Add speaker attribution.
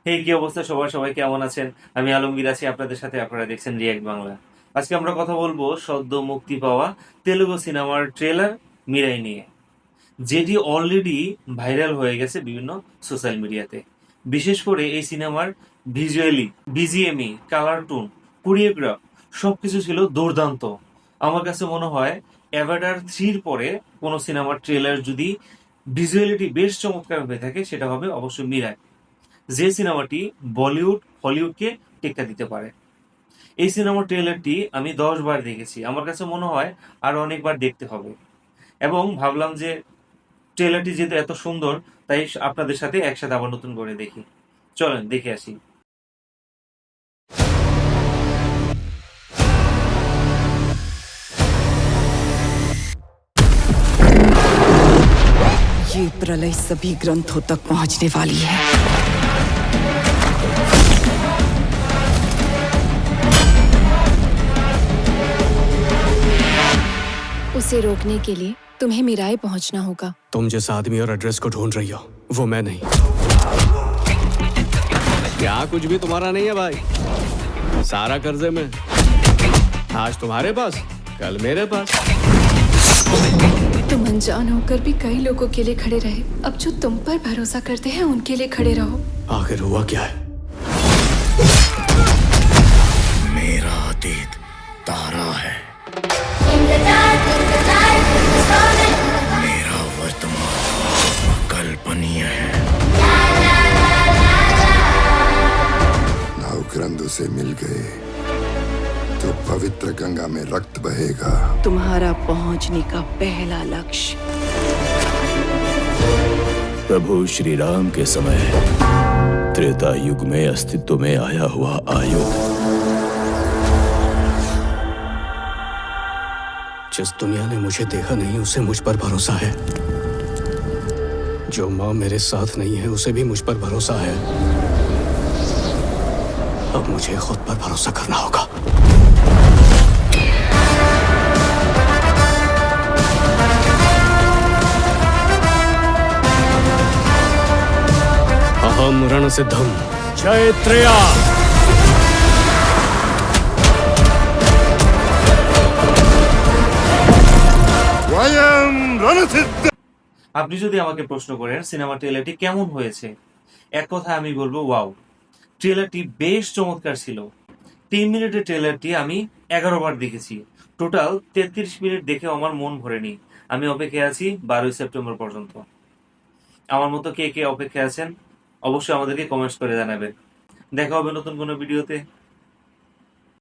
Speaker 1: কি অবস্থা সবার? সবাই কেমন আছেন? আমি আলমগীর আছি আপনাদের সাথে। আপনারা দেখছেন রিয়াক্ট বাংলা। আজকে আমরা কথা বলবো সদ্য মুক্তি পাওয়া তেলুগু সিনেমার ট্রেলার মিরাই নিয়ে, যেটি অলরেডি ভাইরাল হয়ে গেছে বিভিন্ন সোশ্যাল মিডিয়াতে। বিশেষ করে এই সিনেমার visually, BGME, colour tone, choreograph সবকিছু ছিল দুর্দান্ত। আমার কাছে মনে হয় অ্যাভাটার 3-র পরে কোনো সিনেমার ট্রেলার যদি ভিজুয়ালিটি বেশ চমৎকার হয়ে থাকে, সেটা হবে অবশ্যই মিরাই, যে সিনেমাটি বলিউড হলিউডকে টেক্কা দিতে পারে। এই সিনেমার ট্রেলারটি আমি 10 বার দেখেছি। আমার কাছে মনে হয় আরো অনেকবার দেখতে হবে, এবং ভাবলাম যে ট্রেলারটি যেহেতু এত সুন্দর, তাই আপনাদের সাথে একসাথে আবার নতুন করে দেখি। চলেন দেখে আসি।
Speaker 2: ये प्रलय सभी ग्रंथों तक पहुंचने वाली है।
Speaker 3: उसे रोकने के लिए तुम्हें मिराई पहुंचना होगा।
Speaker 4: तुम जिस आदमी और एड्रेस को ढूंढ रही हो वो मैं नहीं। क्या कुछ भी तुम्हारा नहीं है भाई, सारा कर्जे में। आज तुम्हारे पास, कल मेरे पास।
Speaker 3: तुम अनजान होकर भी कई लोगों के लिए खड़े रहे। अब जो तुम पर भरोसा करते हैं उनके लिए खड़े रहो।
Speaker 4: आखिर हुआ क्या है?
Speaker 5: मेरा अतीत तारा है, मेरा वर्तमान कल्पनीय है।
Speaker 6: नवग्रंथु से मिल गए तो पवित्र गंगा में रक्त बहेगा।
Speaker 2: तुम्हारा पहुंचने का पहला लक्ष्य
Speaker 5: प्रभु श्री राम के समय त्रेता युग में अस्तित्व में आया हुआ आयुध।
Speaker 4: जिस दुनिया ने मुझे देखा नहीं उसे मुझ पर भरोसा है। जो माँ मेरे साथ नहीं है उसे भी मुझ पर भरोसा है। अब मुझे खुद पर भरोसा करना होगा। अहम रणसिद्धम जयत्रेया।
Speaker 1: আপনি যদি আমাকে প্রশ্ন করেন সিনেমা ট্রেলারটি কেমন হয়েছে, এক কথায় আমি বলবো ওয়াও। ট্রেলারটি বেশ চমৎকার ছিল। 3 মিনিটের ট্রেলারটি আমি 11 বার দেখেছি। টোটাল 33 মিনিট দেখে আমার মন ভরেনি। আমি অপেক্ষায় আছি 12ই সেপ্টেম্বর পর্যন্ত। আমার মতো কে কে অপেক্ষায় আছেন অবশ্যই আমাদেরকে কমেন্টস করে জানাবেন। দেখা হবে নতুন কোনো ভিডিওতে।